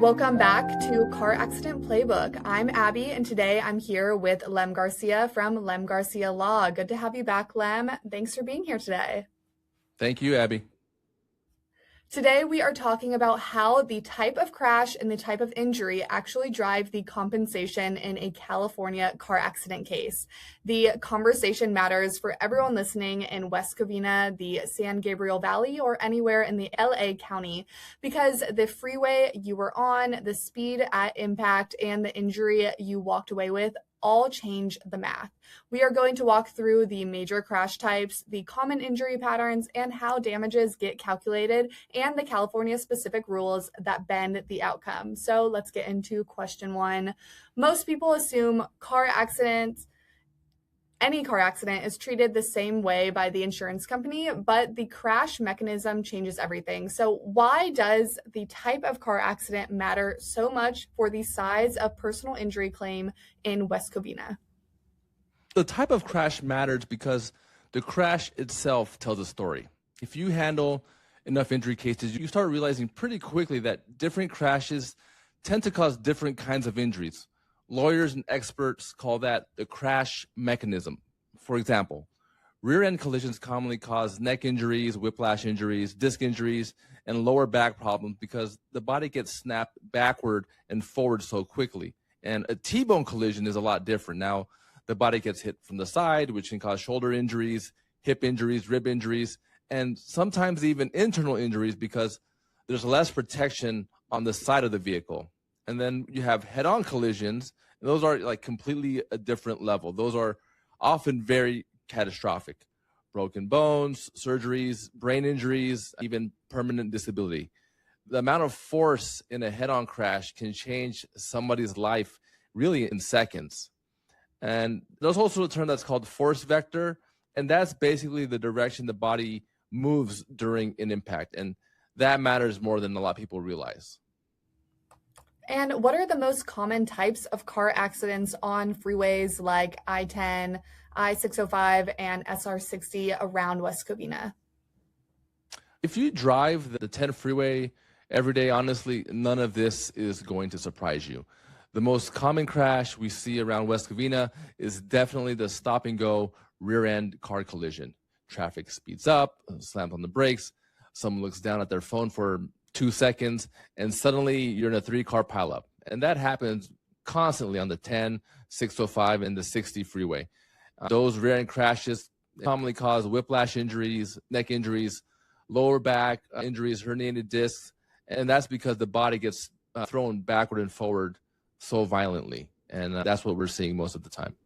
Welcome back to Car Accident Playbook. I'm Abby, and today I'm here with Lem Garcia from Lem Garcia Law. Good to have you back, Lem. Thanks for being here today. Thank you, Abby. Today we are talking about how the type of crash and the type of injury actually drive the compensation in a California car accident case. The conversation matters for everyone listening in West Covina, the San Gabriel Valley, or anywhere in the LA County, because the freeway you were on, the speed at impact, and the injury you walked away with all change the math. We are going to walk through the major crash types, the common injury patterns, and how damages get calculated, and the California specific rules that bend the outcome. So let's get into question one. Most people assume any car accident is treated the same way by the insurance company, but the crash mechanism changes everything. So why does the type of car accident matter so much for the size of personal injury claim in West Covina? The type of crash matters because the crash itself tells a story. If you handle enough injury cases, you start realizing pretty quickly that different crashes tend to cause different kinds of injuries. Lawyers and experts call that the crash mechanism. For example, rear-end collisions commonly cause neck injuries, whiplash injuries, disc injuries, and lower back problems because the body gets snapped backward and forward so quickly. And a T-bone collision is a lot different. Now, the body gets hit from the side, which can cause shoulder injuries, hip injuries, rib injuries, and sometimes even internal injuries because there's less protection on the side of the vehicle. And then you have head-on collisions, and those are like completely a different level. Those are often very catastrophic. Broken bones, surgeries, brain injuries, even permanent disability. The amount of force in a head-on crash can change somebody's life really in seconds. And there's also a term that's called force vector, and that's basically the direction the body moves during an impact. And that matters more than a lot of people realize. And what are the most common types of car accidents on freeways like I-10, I-605, and SR-60 around West Covina? If you drive the 10 freeway every day, honestly, none of this is going to surprise you. The most common crash we see around West Covina is definitely the stop-and-go rear-end car collision. Traffic speeds up, slams on the brakes, someone looks down at their phone for 2 seconds, and suddenly you're in a 3-car pileup. And that happens constantly on the 10, 605, and the 60 freeway. Those rear-end crashes commonly cause whiplash injuries, neck injuries, lower back injuries, herniated discs, and that's because the body gets thrown backward and forward so violently. And that's what we're seeing most of the time.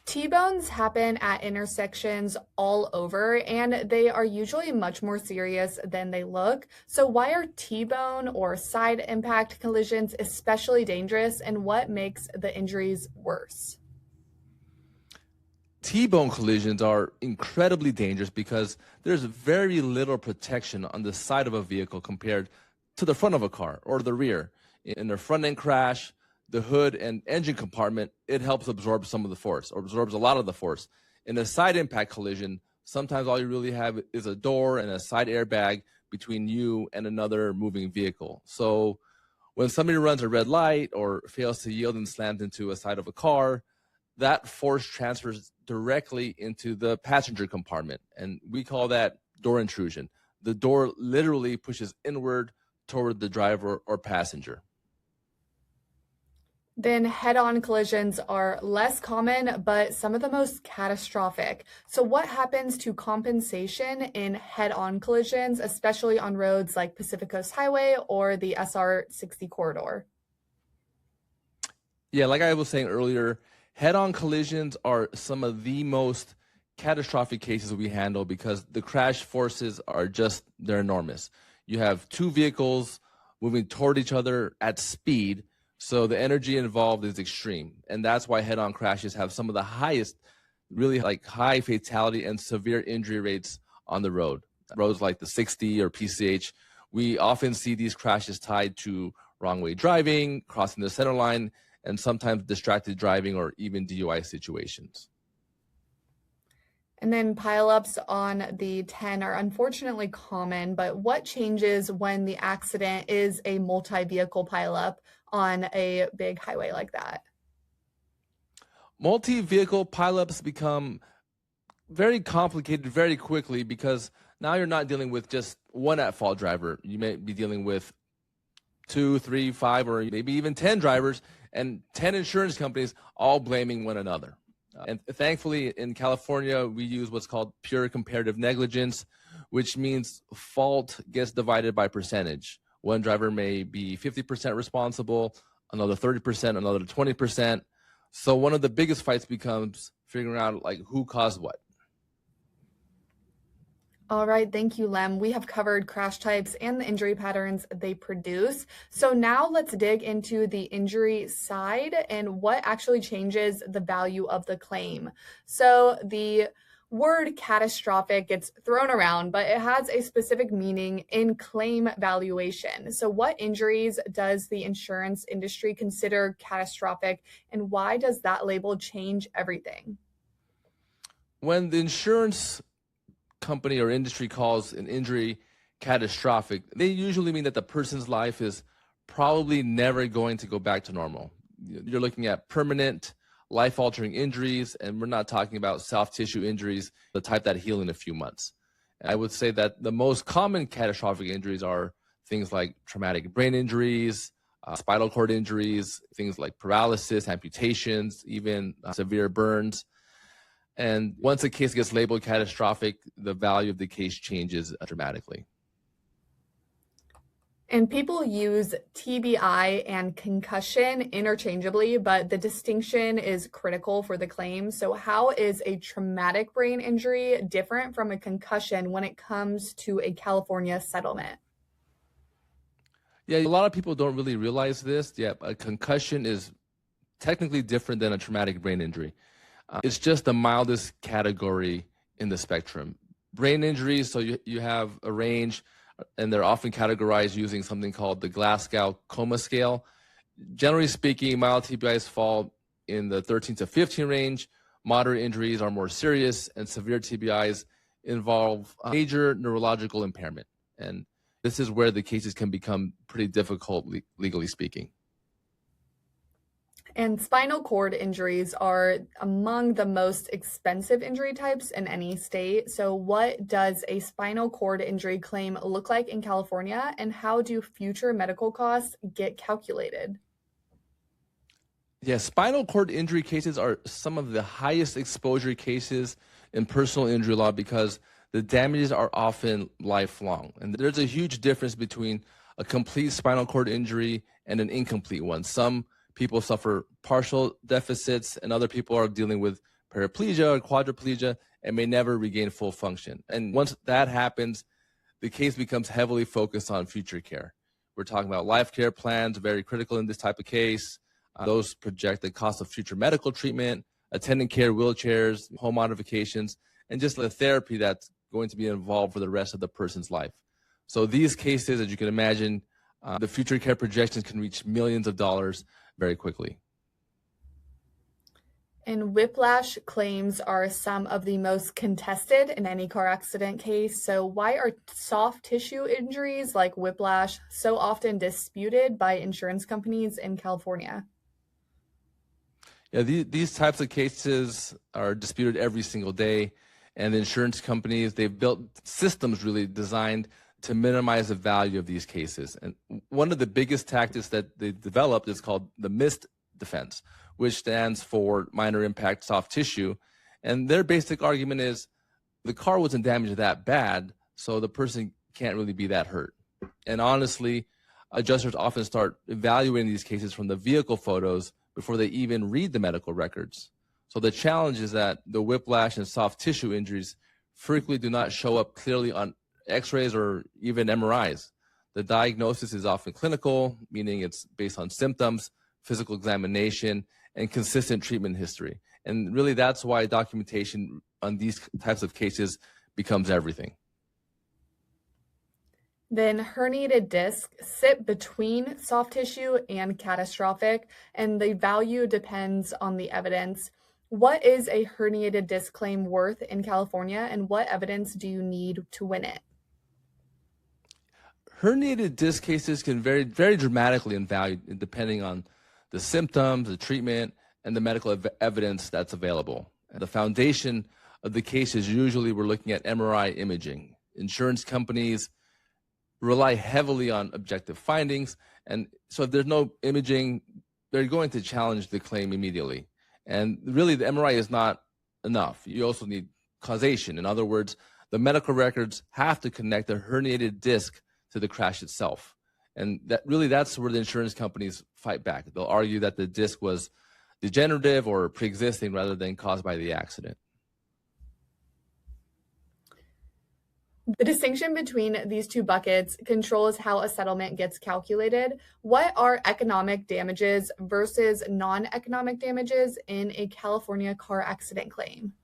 T-bones happen at intersections all over, and they are usually much more serious than they look. So why are T-bone or side impact collisions especially dangerous, and what makes the injuries worse? T-bone collisions are incredibly dangerous because there's very little protection on the side of a vehicle compared to the front of a car or the rear. In a front-end crash, the hood and engine compartment, it helps absorb some of the force, or absorbs a lot of the force. In a side impact collision, sometimes all you really have is a door and a side airbag between you and another moving vehicle. So when somebody runs a red light or fails to yield and slams into a side of a car, that force transfers directly into the passenger compartment. And we call that door intrusion. The door literally pushes inward toward the driver or passenger. Then head-on collisions are less common, but some of the most catastrophic. So what happens to compensation in head-on collisions, especially on roads like Pacific Coast Highway or the SR-60 corridor? Yeah, like I was saying earlier, head-on collisions are some of the most catastrophic cases we handle because the crash forces are they're enormous. You have two vehicles moving toward each other at speed, so the energy involved is extreme. And that's why head-on crashes have some of the highest, really like high fatality and severe injury rates on the road. Roads like the 60 or PCH, we often see these crashes tied to wrong way driving, crossing the center line, and sometimes distracted driving or even DUI situations. And then pileups on the 10 are unfortunately common, but what changes when the accident is a multi-vehicle pileup on a big highway like that? Multi-vehicle pileups become very complicated very quickly because now you're not dealing with just one at-fault driver. You may be dealing with 2, 3, 5, or maybe even 10 drivers and 10 insurance companies all blaming one another. And thankfully, in California, we use what's called pure comparative negligence, which means fault gets divided by percentage. One driver may be 50% responsible, another 30%, another 20%. So one of the biggest fights becomes figuring out like who caused what. All right, thank you, Lem. We have covered crash types and the injury patterns they produce. So now let's dig into the injury side and what actually changes the value of the claim. So the word catastrophic gets thrown around, but it has a specific meaning in claim valuation. So what injuries does the insurance industry consider catastrophic, and why does that label change everything? When the insurance company or industry calls an injury catastrophic, they usually mean that the person's life is probably never going to go back to normal. You're looking at permanent, life-altering injuries, and we're not talking about soft tissue injuries, the type that heal in a few months. I would say that the most common catastrophic injuries are things like traumatic brain injuries, spinal cord injuries, things like paralysis, amputations, even severe burns. And once a case gets labeled catastrophic, the value of the case changes dramatically. And people use TBI and concussion interchangeably, but the distinction is critical for the claim. So how is a traumatic brain injury different from a concussion when it comes to a California settlement? Yeah, a lot of people don't really realize this. Yeah, a concussion is technically different than a traumatic brain injury. It's just the mildest category in the spectrum. Brain injuries, so you have a range, and they're often categorized using something called the Glasgow Coma Scale. Generally speaking, mild TBIs fall in the 13 to 15 range. Moderate injuries are more serious, and severe TBIs involve major neurological impairment. And this is where the cases can become pretty difficult, legally speaking. And spinal cord injuries are among the most expensive injury types in any state. So what does a spinal cord injury claim look like in California, and how do future medical costs get calculated? Yeah, spinal cord injury cases are some of the highest exposure cases in personal injury law because the damages are often lifelong. And there's a huge difference between a complete spinal cord injury and an incomplete one. Some people suffer partial deficits, and other people are dealing with paraplegia or quadriplegia and may never regain full function. And once that happens, the case becomes heavily focused on future care. We're talking about life care plans, very critical in this type of case. Those project the cost of future medical treatment, attendant care, wheelchairs, home modifications, and just the therapy that's going to be involved for the rest of the person's life. So these cases, as you can imagine, the future care projections can reach millions of dollars very quickly. And whiplash claims are some of the most contested in any car accident case. So why are soft tissue injuries like whiplash so often disputed by insurance companies in California? Yeah, these types of cases are disputed every single day, and the insurance companies, they've built systems really designed to minimize the value of these cases. And one of the biggest tactics that they developed is called the missed defense, which stands for minor impact soft tissue. And their basic argument is the car wasn't damaged that bad, so the person can't really be that hurt. And honestly, adjusters often start evaluating these cases from the vehicle photos before they even read the medical records. So the challenge is that the whiplash and soft tissue injuries frequently do not show up clearly on X-rays or even MRIs. The diagnosis is often clinical, meaning it's based on symptoms, physical examination, and consistent treatment history. And really that's why documentation on these types of cases becomes everything. Then herniated discs sit between soft tissue and catastrophic, and the value depends on the evidence. What is a herniated disc claim worth in California, and what evidence do you need to win it? Herniated disc cases can vary very dramatically in value depending on the symptoms, the treatment, and the medical evidence that's available. And the foundation of the case is usually we're looking at MRI imaging. Insurance companies rely heavily on objective findings, and so if there's no imaging, they're going to challenge the claim immediately. And really, the MRI is not enough. You also need causation. In other words, the medical records have to connect the herniated disc to the crash itself. And that's where the insurance companies fight back. They'll argue that the disc was degenerative or pre-existing rather than caused by the accident. The distinction between these two buckets controls how a settlement gets calculated. What are economic damages versus non-economic damages in a California car accident claim?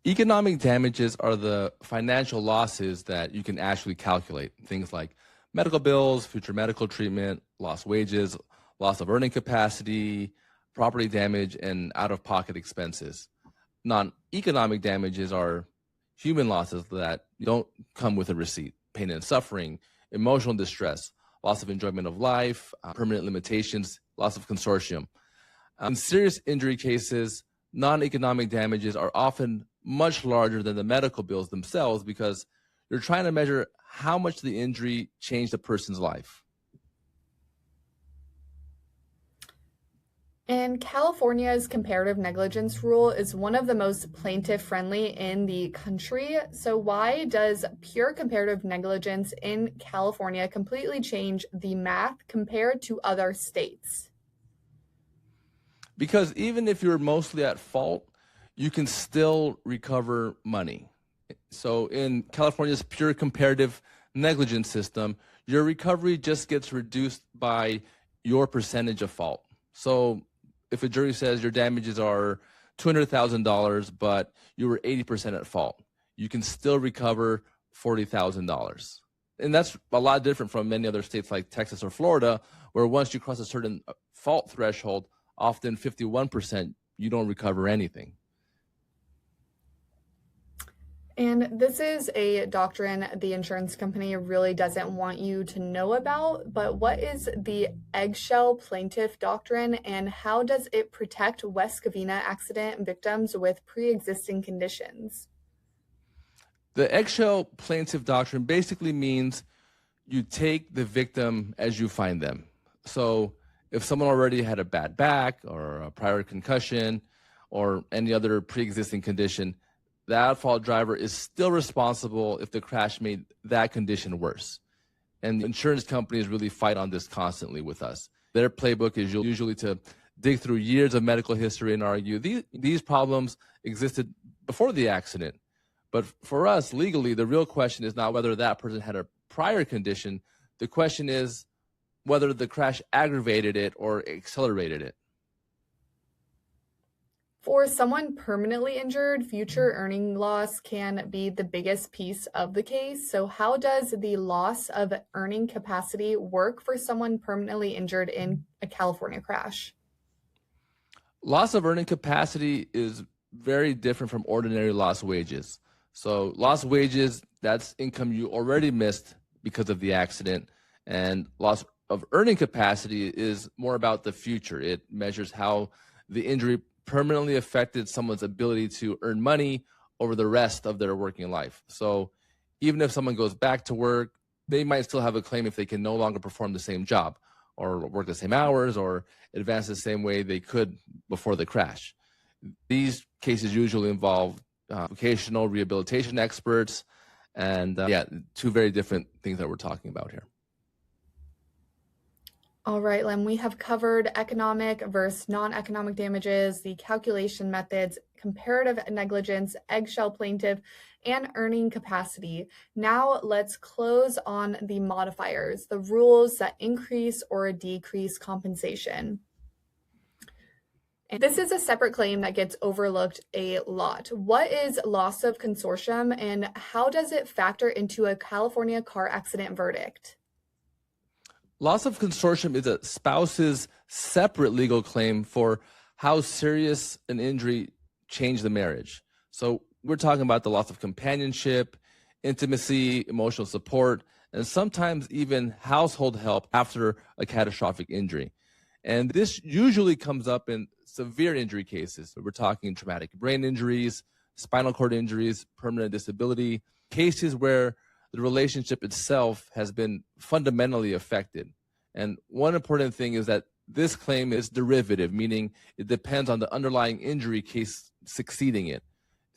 Economic damages are the financial losses that you can actually calculate. Things like medical bills, future medical treatment, lost wages, loss of earning capacity, property damage, and out-of-pocket expenses. Non-economic damages are human losses that don't come with a receipt: pain and suffering, emotional distress, loss of enjoyment of life, permanent limitations, loss of consortium. In serious injury cases, non-economic damages are often much larger than the medical bills themselves because you're trying to measure how much the injury changed a person's life. And California's comparative negligence rule is one of the most plaintiff-friendly in the country. So why does pure comparative negligence in California completely change the math compared to other states? Because even if you're mostly at fault, you can still recover money. So in California's pure comparative negligence system, your recovery just gets reduced by your percentage of fault. So if a jury says your damages are $200,000, but you were 80% at fault, you can still recover $40,000. And that's a lot different from many other states like Texas or Florida, where once you cross a certain fault threshold, often 51%, you don't recover anything. And this is a doctrine the insurance company really doesn't want you to know about, but what is the Eggshell Plaintiff Doctrine, and how does it protect West Covina accident victims with pre-existing conditions? The Eggshell Plaintiff Doctrine basically means you take the victim as you find them. So if someone already had a bad back or a prior concussion or any other pre-existing condition, the at-fault driver is still responsible if the crash made that condition worse. And the insurance companies really fight on this constantly with us. Their playbook is usually to dig through years of medical history and argue these problems existed before the accident. But for us, legally, the real question is not whether that person had a prior condition. The question is whether the crash aggravated it or accelerated it. For someone permanently injured, future earning loss can be the biggest piece of the case. So how does the loss of earning capacity work for someone permanently injured in a California crash? Loss of earning capacity is very different from ordinary lost wages. So lost wages, that's income you already missed because of the accident. And loss of earning capacity is more about the future. It measures how the injury permanently affected someone's ability to earn money over the rest of their working life. So even if someone goes back to work, they might still have a claim if they can no longer perform the same job or work the same hours or advance the same way they could before the crash. These cases usually involve vocational rehabilitation experts and two very different things that we're talking about here. All right, Lem, we have covered economic versus non-economic damages, the calculation methods, comparative negligence, eggshell plaintiff, and earning capacity. Now let's close on the modifiers, the rules that increase or decrease compensation. And this is a separate claim that gets overlooked a lot. What is loss of consortium, and how does it factor into a California car accident verdict? Loss of consortium is a spouse's separate legal claim for how serious an injury changed the marriage. So we're talking about the loss of companionship, intimacy, emotional support, and sometimes even household help after a catastrophic injury. And this usually comes up in severe injury cases. We're talking traumatic brain injuries, spinal cord injuries, permanent disability, cases where the relationship itself has been fundamentally affected. And one important thing is that this claim is derivative, meaning it depends on the underlying injury case succeeding it.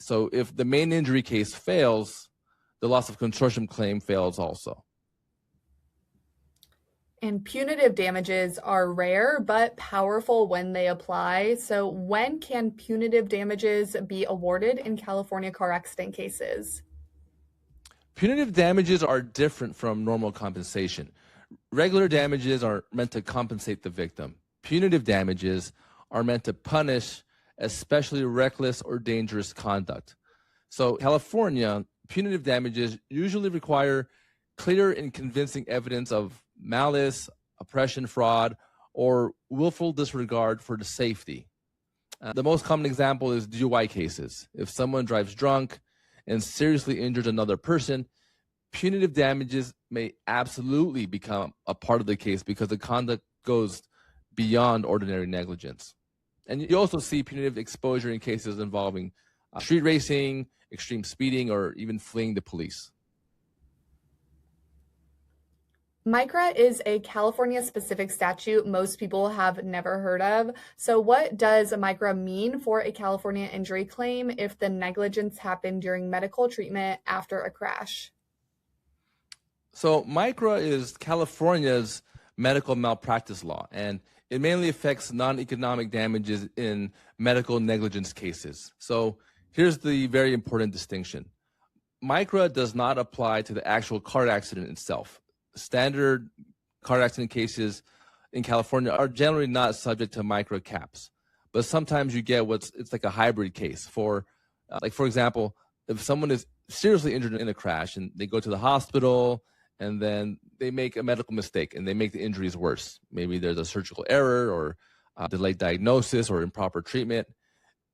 So if the main injury case fails, the loss of consortium claim fails also. And punitive damages are rare but powerful when they apply. So when can punitive damages be awarded in California car accident cases? Punitive damages are different from normal compensation. Regular damages are meant to compensate the victim. Punitive damages are meant to punish especially reckless or dangerous conduct. So California, punitive damages usually require clear and convincing evidence of malice, oppression, fraud, or willful disregard for the safety. The most common example is DUI cases. If someone drives drunk and seriously injures another person, punitive damages may absolutely become a part of the case because the conduct goes beyond ordinary negligence. And you also see punitive exposure in cases involving street racing, extreme speeding, or even fleeing the police. MICRA is a California-specific statute most people have never heard of. So what does MICRA mean for a California injury claim if the negligence happened during medical treatment after a crash? So MICRA is California's medical malpractice law, and it mainly affects non-economic damages in medical negligence cases. So here's the very important distinction. MICRA does not apply to the actual car accident itself. Standard car accident cases in California are generally not subject to MICRA caps, but sometimes you get it's like a hybrid case for example, if someone is seriously injured in a crash and they go to the hospital and then they make a medical mistake and they make the injuries worse. Maybe there's a surgical error or delayed diagnosis or improper treatment.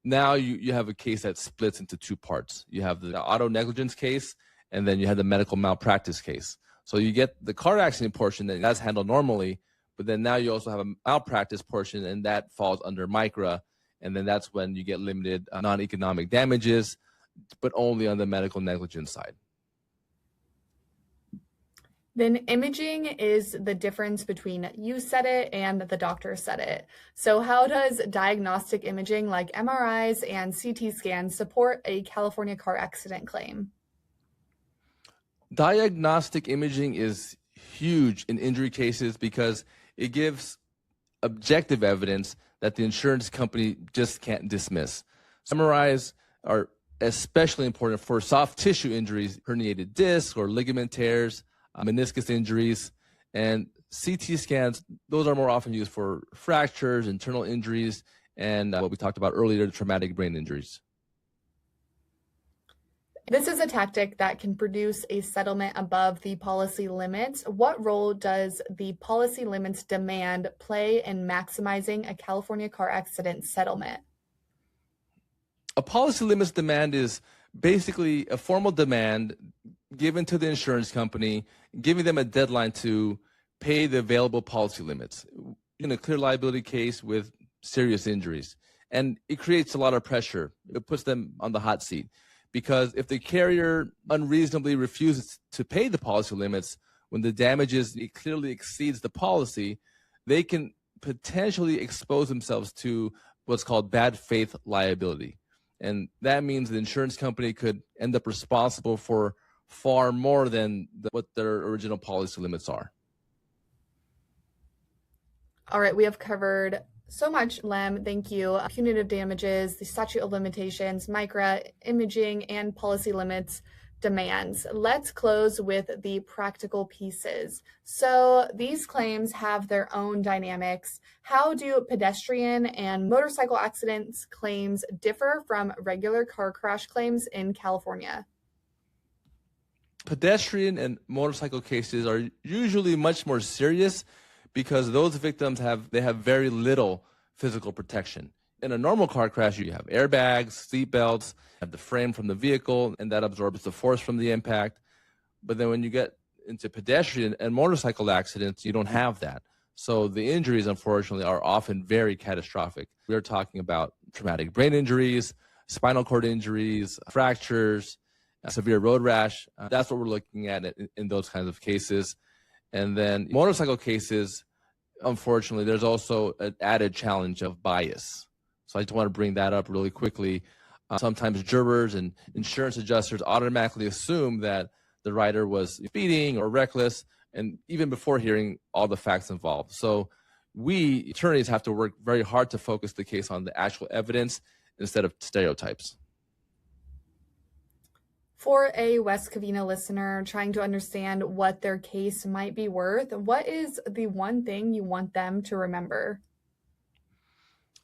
Now you have a case that splits into two parts. You have the auto negligence case and then you have the medical malpractice case. So you get the car accident portion that's handled normally, but then now you also have a malpractice portion and that falls under MICRA. And then that's when you get limited non-economic damages, but only on the medical negligence side. Then imaging is the difference between you said it and the doctor said it. So how does diagnostic imaging like MRIs and CT scans support a California car accident claim? Diagnostic imaging is huge in injury cases because it gives objective evidence that the insurance company just can't dismiss. MRIs are especially important for soft tissue injuries, herniated disc or ligament tears, meniscus injuries, and CT scans. Those are more often used for fractures, internal injuries, and what we talked about earlier, traumatic brain injuries. This is a tactic that can produce a settlement above the policy limits. What role does the policy limits demand play in maximizing a California car accident settlement? A policy limits demand is basically a formal demand given to the insurance company, giving them a deadline to pay the available policy limits in a clear liability case with serious injuries. And it creates a lot of pressure. It puts them on the hot seat. Because if the carrier unreasonably refuses to pay the policy limits when the damages clearly exceeds the policy, they can potentially expose themselves to what's called bad faith liability. And that means the insurance company could end up responsible for far more than what their original policy limits are. All right, we have covered so much, Lem. Thank you. Punitive damages, the statute of limitations, MICRA, imaging, and policy limits demands. Let's close with the practical pieces. So these claims have their own dynamics. How do pedestrian and motorcycle accidents claims differ from regular car crash claims in California? Pedestrian and motorcycle cases are usually much more serious because those victims have very little physical protection. In a normal car crash, you have airbags, seat belts, have the frame from the vehicle, and that absorbs the force from the impact. But then when you get into pedestrian and motorcycle accidents, you don't have that. So the injuries, unfortunately, are often very catastrophic. We're talking about traumatic brain injuries, spinal cord injuries, fractures, severe road rash. That's what we're looking at in those kinds of cases. And then motorcycle cases, unfortunately, there's also an added challenge of bias. So I just want to bring that up really quickly. Sometimes jurors and insurance adjusters automatically assume that the rider was speeding or reckless, and even before hearing all the facts involved. So we attorneys have to work very hard to focus the case on the actual evidence instead of stereotypes. For a West Covina listener trying to understand what their case might be worth, what is the one thing you want them to remember?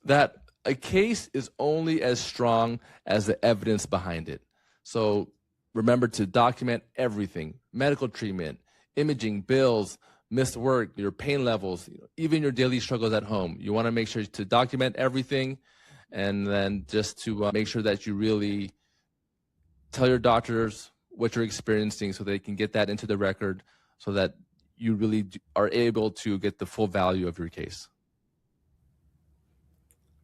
That a case is only as strong as the evidence behind it. So remember to document everything: medical treatment, imaging, bills, missed work, your pain levels, even your daily struggles at home. You want to make sure to document everything, and then just to make sure that you really tell your doctors what you're experiencing so they can get that into the record so that you really are able to get the full value of your case.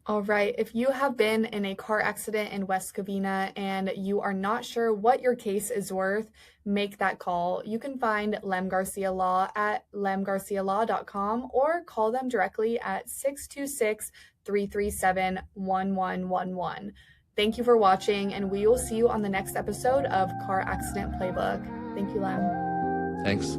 All right, if you have been in a car accident in West Covina and you are not sure what your case is worth, make that call. You can find Lem Garcia Law at lemgarcialaw.com or call them directly at 626-337-1111. Thank you for watching, and we will see you on the next episode of Car Accident Playbook. Thank you, Lem. Thanks.